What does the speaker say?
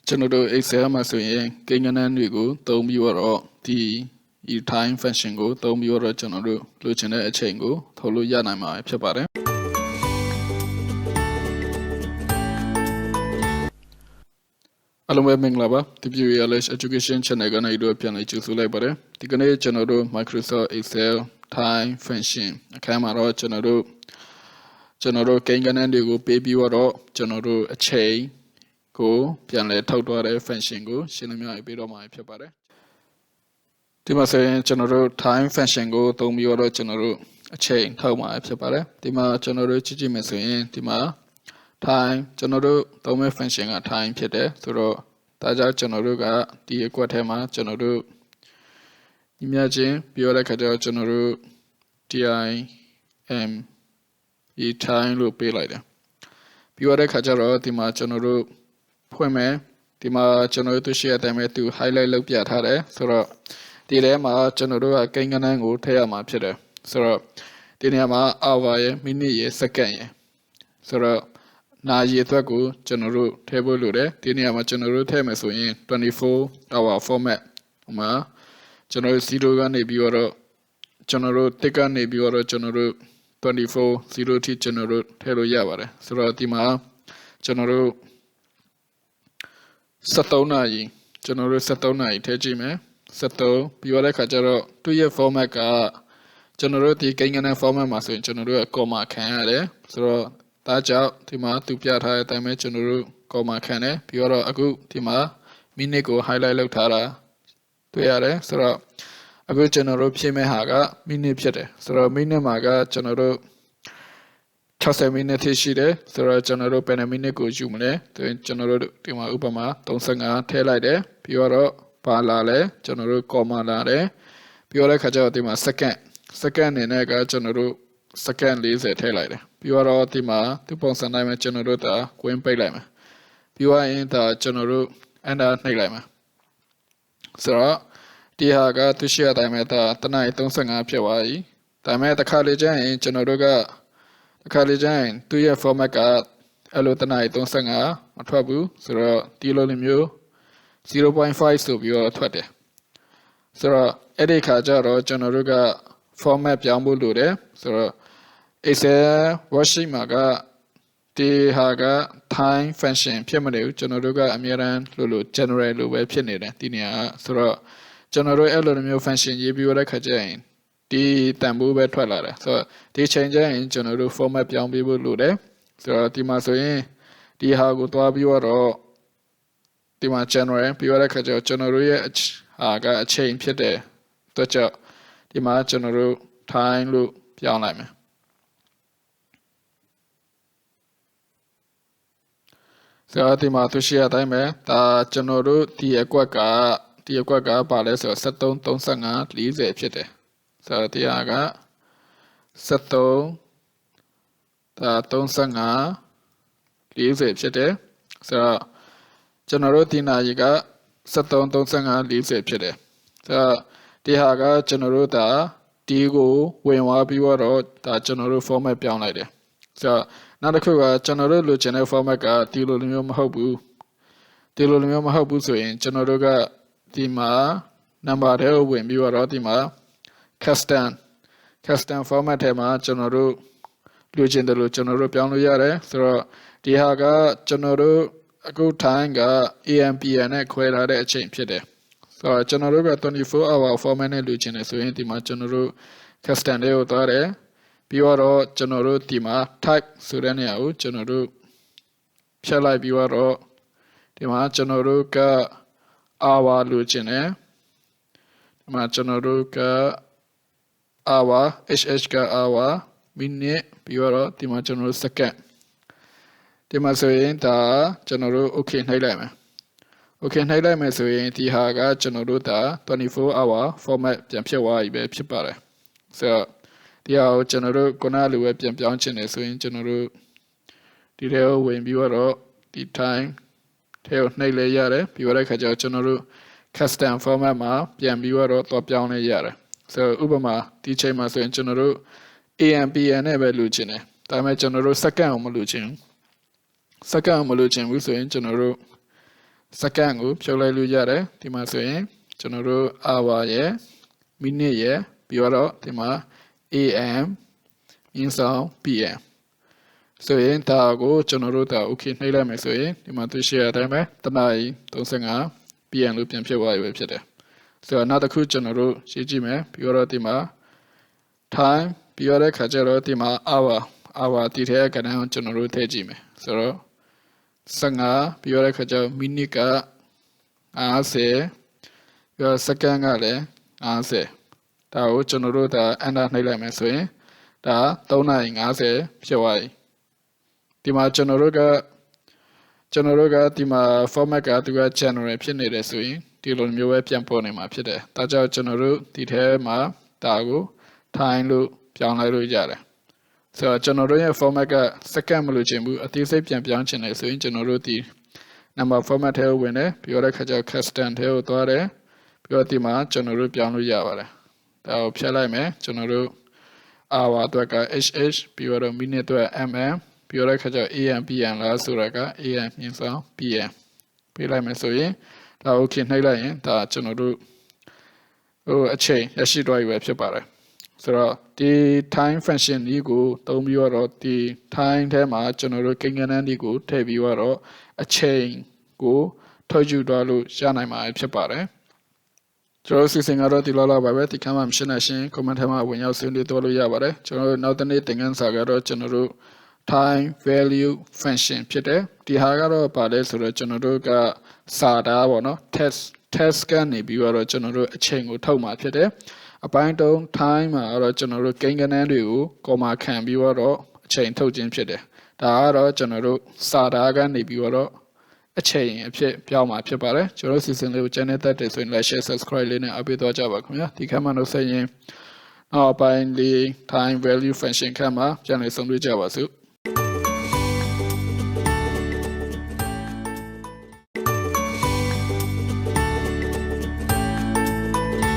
General Excel မှာဆိုရင်ကိန်းဂဏန်းတွေကိုသုံးပြီးတော့ဒီ time function ကိုသုံးပြီးတော့ကျွန်တော်တို့လိုချင်တဲ့အချိန်ကိုထုတ်လို့ရနိုင်မှာဖြစ်ပါတယ်အားလုံးပဲမင်္ဂလာပါဒီ Burmese Education Channel ကနေတော့ပြန်လည်ကြိုဆိုလိုက်ပါတယ်ဒီကနေ့ကျွန်တော်တို့ Microsoft Excel time function အခန်းမှာတော့ကျွန်တော်တို့ကိန်းဂဏန်းတွေကိုပေးပြီးတော့ကျွန်တော်တို့အချိန်ကိုပြန်လည်ထုတ်သွားတဲ့ function ကိုရှင်းလင်းပြပေးတော့မှာဖြစ်ပါတယ်ဒီမှာဆိုရင်ကျွန်တော်တို့ time function ကိုသုံးပြီးတော့ကျွန်တော်တို့အချိန်ထုတ်မှာဖြစ်ပါတယ်ဒီမှာကျွန်တော်တို့ကြည့်မယ်ဆိုရင်ဒီမှာ time ကျွန်တော်တို့သုံးမဲ့ function က time ဖြစ်တယ်ဆိုတော့ဒါကြောင့်ကျွန်တော်တို့ကဒီအကွက်ထဲမှာကျွန်တော်တို့ညီမျှချင်းပြောတဲ့ခါကျတော့ကျွန်တော်တို့ tim ဒီ time လို့ပေးလိုက်တယ်ပြောတဲ့ခါကျတော့ဒီမှာကျွန်တော်တို့ဖွင့်မယ်ဒီမှာကျွန်တော်တို့ရှိတဲ့အတိုင်းပဲသူ highlight လုပ်ပြထားတယ်ဆိုတော့ဒီထဲမှာကျွန်တော်တို့ကကိန်းဂဏန်းကိုထည့်ရမှာဖြစ်တယ်ဆိုတော့ဒီနေရာမှာ hour ရယ် minute ရယ် second ရယ်ဆိုတော့နာရီအတွက်ကိုကျွန်တော်တို့ထည့်ဖို့လိုတယ်ဒီနေရာမှာကျွန်တော်တို့ထည့်မယ်ဆိုရင်24 hour format ဟိုမှာကျွန်တော်တို့0ကနေပြီးတော့ကျွန်တော်တို့1ကနေပြီးတော့ကျွန်တော်တို့24 0ထိကျွန်တော်တို့ထည့်လို့ရပါတယ်ဆိုတော့ဒီမှာကျွန်တော်တို့73နာရီကျွန်တော်တို့73နာရီထည့်ကြည့်မယ်73ပြီးတော့ခါကျတော့သူ့ရဲ့ format ကကျွန်တော်တို့ဒီကိန်းဂဏန်း format မှာဆိုရင်ကျွန်တော်တို့က comma ခံရတယ်ဆိုတော့ဒါကြောင့်ဒီမှာသူပြထားတဲ့အတိုင်းပဲကျွန်တော်တို့ comma ခံတယ်ပြီးတော့အခုဒီမှာ minute ကို highlight လုပ်ထားတာတွေ့ရတယ်ဆိုတော့အခုကျွန်တော်တို့ဖြည့်မဲ့ဟာက minute ဖြစ်တယ်ဆိုတော့ minute မှာကကျွန်တော်တို့60 minute ထိရှိတယ်ဆိုတော့ကျွန်တော်တို့ဘယ်နှ minute ကိုယူမလဲကျွန်တော်တို့ဒီမှာဥပမာ35ထည့်လိုက်တယ်ပြီးတော့ပါလာလဲကျွန်တော်တို့ comma လာတယ်ပြီးတော့ခါကျတော့ဒီမှာ second အနေနဲ့ကကျွန်တော်တို့ second 40ထည့်လိုက်တယ်ပြီးတော့ဒီမှာဒီပုံစံတိုင်းမှာကျွန်တော်တို့ဒါကွင်းပိတ်လိုက်မယ်ပြီးတော့ရင်ဒါကျွန်တော်တို့ enter နှိပ်လိုက်မယ်ဆိုတော့ဒီဟာကသူရှိတဲ့အတိုင်းပဲဒါတနင်္လာ35ဖြစ်သွားပြီဒါပေမဲ့တစ်ခါလေကျရင်ကျွန်တော်တို့ကအခါလေးကျရင်သူ့ရဲ့ format ကအဲ့လိုတနင်္လာ35မထွက်ဘူးဆိုတော့ဒီလိုမျိုး 0.5 ဆိုပြီးတော့ထွက်တယ်ဆိုတော့အဲ့ဒီခါကျတော့ကျွန်တော်တို့က format ပြောင်းဖို့လိုတယ်ဆိုတော့ Excel worksheet မှာကဒီဟာက time function ဖြစ်မနေဘူးကျွန်တော်တို့ကအများအားလို့ general လို့ပဲဖြစ်နေတယ်ဒီနေရာဆိုတော့ကျွန်တော်တို့အဲ့လိုမျိုး function ရေးပြီးတဲ့ခါကျရင်ဒီတန်ဖိုးပဲထွက်လာတယ်ဆိုတော့ဒီချိန်ကျရင်ကျွန်တော်တို့ format ပြောင်းပေးဖို့လိုတယ်ဆိုတော့ဒီမှာဆိုရင်ဒီဟာကိုတွားပြီးတော့ဒီမှာ general ပြီးရတဲ့ခါကျတော့ကျွန်တော်တို့ရဲ့ဟာကအချိန်ဖြစ်တဲ့အတွက်ကြောင့်ဒီမှာကျွန်တော်တို့ time လို့ပြောင်းလိုက်မယ်ဆိုတော့ဒီမှာသူရှိတဲ့အတိုင်းပဲဒါကျွန်တော်တို့ဒီအကွက်ကပါလဲဆိုတော့73 35 40ဖြစ်တယ်ဆိုတော့ဒီဟာက73ဒါ35 40ဖြစ်တယ်ဆိုတော့ကျွန်တော်တို့ဒီနာရီက73 35 40ဖြစ်တယ်ဆိုတော့ဒီဟာကကျွန်တော်တို့ဒါဒီကိုဝင်သွားပြီးတော့ဒါကျွန်တော်တို့ format ပြောင်းလိုက်တယ်ဆိုတော့နောက်တစ်ခုကကျွန်တော်တို့လိုချင်တဲ့ format ကဒီလိုမျိုးမဟုတ်ဘူးဆိုရင်ကျွန်တော်တို့ကဒီမှာ number တွေကိုဝင်ပြီးတော့ဒီမှာ custom format ထဲမှာကျွန်တော်တို့လိုချင်တယ်လို့ကျွန်တော်တို့ပြောင်းလို့ရတယ်ဆိုတော့ဒီဟာကကျွန်တော်တို့အခု time က AMPN နဲ့ခွဲထားတဲ့အချိန်ဖြစ်တယ်ဆိုတော့ကျွန်တော်တို့က24 hour format နဲ့လိုချင်တယ်ဆိုရင်ဒီမှာကျွန်တော်တို့ custom တွေကိုသွားတယ်ပြီးတော့ကျွန်တော်တို့ဒီမှာ type ဆိုတဲ့နေရာကိုကျွန်တော်တို့ဖြတ်လိုက်ပြီးတော့ဒီမှာကျွန်တော်တို့က hour လိုချင်တယ်ဒီမှာကျွန်တော်တို့ကhour hh က hour minute ပြီးတော့ဒီမှာကျွန်တော်တို့ second ဒီမှာဆိုရင်ဒါကျွန်တော်တို့ okay နှိပ်လိုက်မယ် okay နှိပ်လိုက်မယ်ဆိုရင်ဒီဟာကကျွန်တော်တို့ဒါ24 hour format ပြန်ဖြစ်သွားပြီပဲဖြစ်ပါတယ်ဆိုတော့ဒီဟာကိုကျွန်တော်တို့ခုနလိုပဲပြန်ပြောင်းချင်တယ်ဆိုရင်ကျွန်တော်တို့ဒီထဲကိုဝင်ပြီးတော့ဒီ time ထဲကိုနှိပ်လဲရတယ်ပြီးတော့ခါကျတော့ကျွန်တော်တို့ custom format မှာပြန်ပြီးတော့တော့ပြောင်းလဲရတယ်ဆိုတော့ဥပမာဒီချိန်မှာဆိုရင်ကျွန်တော်တို့ AMPN နဲ့ပဲလိုချင်တယ်ဒါပေမဲ့ကျွန်တော်တို့ second ကိုမလိုချင်ဘူးဆိုရင်ကျွန်တော်တို့ second ကိုဖြုတ်လိုက်လို့ရတယ်ဒီမှာဆိုရင်ကျွန်တော်တို့ hour ရယ် minute ရယ်ပြီးတော့ဒီမှာ am ညဆောင် pm ဆိုရင်ဒါကိုကျွန်တော်တို့ဒါ okay နှိပ်လိုက်မယ်ဆိုရင်ဒီမှာသူရှေ့ရတဲ့အတိုင်းပဲတနာရီ35 pm လို့ပြန်ဖြစ်သွားပြီပဲဖြစ်တယ်ဆိုတော့နောက်တစ်ခုကျွန်တော်တို့ရေးကြည့်မယ်ပြီးတော့ဒီမှာ time ပြီးတော့ခါကျတော့ဒီမှာ hour ဒီထဲကဏ္ဍကိုကျွန်တော်တို့ထည့်ကြည့်မယ်ဆိုတော့15ပြီးတော့ခါကျတော့ minute က50ပြီးတော့ second ကလည်း50ဒါကိုကျွန်တော်တို့ဒါ enter နှိပ်လိုက်မယ်ဆိုရင်ဒါ3:50ဖြစ်သွားပြီဒီမှာကျွန်တော်တို့ကဒီမှာ format ကသူက general ဖြစ်နေတယ်ဆိုရင်ဒီလိုမျိုးပဲပြန်ပေါ်နေမှာဖြစ်တယ်ဒါကြောင့်ကျွန်တော်တို့ဒီထဲမှာဒါကို time လို့ပြောင်းလိုက်လို့ရတယ်ဆိုတော့ကျွန်တော်တို့ရဲ့ format က second မလို့ချင်ဘူးအသေးစိတ်ပြန်ပြောင်းချင်တယ်ဆိုရင်ကျွန်တော်တို့ဒီ number format ထဲကိုဝင်တယ်ပြီးတော့ခါကျ custom ထဲကိုသွားတယ်ပြီးတော့ဒီမှာကျွန်တော်တို့ပြောင်းလို့ရပါတယ်ဒါကိုဖြတ်လိုက်မယ်ကျွန်တော်တို့ hour အတွက်က hh ပြီးတော့ minute အတွက် mm ပြီးတော့ခါကျ am pm လားဆိုတာက am ညဆောင် pm ပေးလိုက်မယ်ဆိုရင်ဒါ okay နှိပ်လိုက်ရင်ဒါကျွန်တော်တို့အချိန်ရရှိသွားပြီပဲဖြစ်ပါတယ်ဆိုတော့ဒီ time function ကြီးကိုသုံးပြီးတော့ဒီ time ထဲမှာကျွန်တော်တို့ကိန်းဂဏန်းကြီးကိုထည့်ပြီးတော့အချိန်ကိုထုတ်ယူသွားလို့ရနိုင်မှာဖြစ်ပါတယ်ကျွန်တော်စီစဉ်ကတော့ဒီလောက်ပါပဲဒီခါမှမရှင်းနိုင်ရှင် comment ထဲမှာဝင်ရောက်ဆွေးနွေးသွားလို့ရပါတယ်ကျွန်တော်တို့နောက်တစ်နေ့သင်ခန်းစာကတော့ကျွန်တော်တို့ time value function ဖြစ်တယ်ဒီဟာကတော့ပါလဲဆိုတော့ကျွန်တော်တို့ကစာသားပေါ့နော် test ကနေပြီးတော့ကျွန်တော်တို့အချိန်ကိုထုတ်မှာဖြစ်တယ်အပိုင်းတုံး time မှာတော့ကျွန်တော်တို့ကိန်းဂဏန်းတွေကို comma ခံပြီးတော့အချိန်ထုတ်ခြင်းဖြစ်တယ်ဒါကတော့ကျွန်တော်တို့စာသားကနေပြီးတော့အချိန်အဖြစ်ပြောင်းမှာဖြစ်ပါတယ်ကျွန်တော်စီစဉ်လေးကို channel တက်တယ်ဆိုရင် like share subscribe လေးနဲ့အပိသွားကြပါခင်ဗျာဒီခါမှတော့ဆက်ရင်နောက်ပိုင်းလေး time value function ခါမှာပြန်လည်ဆုံးတွေ့ကြပါစို့